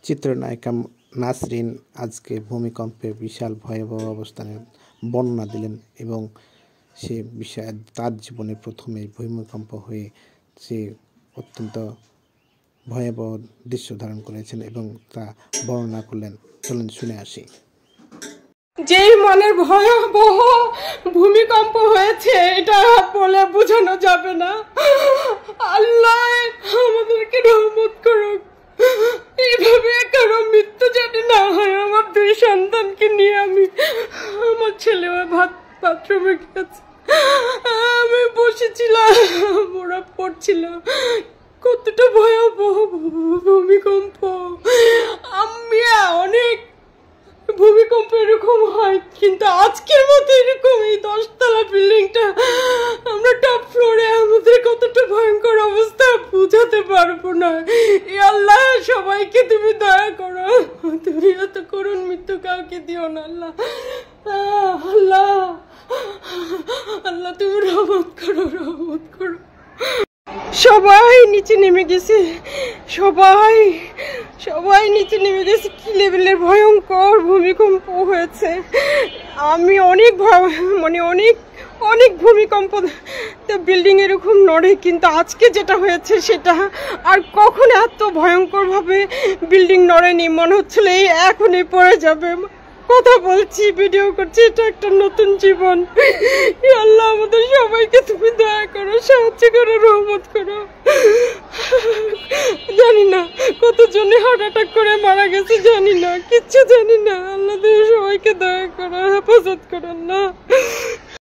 চিত্রনায়িকা নাসরিন আজকে ভূমিকম্পে বিশাল ভয়াবহ অবস্থানে বর্ণনা দিলেন এবং সে বিষয়ে তার জীবনে প্রথমে ভূমিকম্প হয়ে সে অত্যন্ত ভয়াবহ দৃশ্য ধারণ করেছেন এবং তা বর্ণনা করলেন। চলুন শুনে আসি। যেই মনের ভয়াবহ ভূমিকম্প হয়েছে এটা বলে বোঝানো যাবে না। আল্লাহ আমাদেরকে রহমত করুক, এইভাবে কারো মৃত্যু যাতে না হয়। আমার 2 সন্তানকে নিয়ে আমার ছেলে বাথরুমে গেছে, আমি বসেছিলাম, ওরা পড়ছিল। কতটা ভয়াবহ ভূমিকম্প! আমি অনেক ভূমিকম্প এরকম হয়, কিন্তু আজকের মতো এরকম এই 10 তলা বিল্ডিংটা, আমরা টপ ফ্লোরে, আমাদের কতটা ভয়ঙ্কর অবস্থা বুঝাতে পারবো না। আল্লাহ সবাইকে তুমি দয়া করো, তুমি এত করুণ মৃত্যু কাউকে দিও না। আল্লাহ আল্লাহ আল্লাহ তুমি রহমত করো, রহমত করো। সবাই নিচে নেমে গেছে, সবাই নিচে নেমে গেছে। কি লেভেলের ভয়ঙ্কর ভূমিকম্প হয়েছে! আমি অনেক অনেক ভূমিকম্প বিল্ডিং এরকম নড়ে, কিন্তু আজকে যেটা হয়েছে সেটা আর কখনো এত ভয়ঙ্কর ভাবে বিল্ডিং নড়েনি। মনে হচ্ছিল এই এখনই পড়ে যাবে। কথা বলছি, ভিডিও করছি, এটা একটা নতুন জীবন। আল্লাহ আমাদের সবাইকে তুমি দয়া করো, সাহায্য করো, রহমত করো। জানি না কতজনে হার্ট অ্যাটাক করে মারা গেছে, জানি না, কিচ্ছু জানি না। আল্লাহ তুমি সবাইকে দয়া করো, হেফাজত করো। না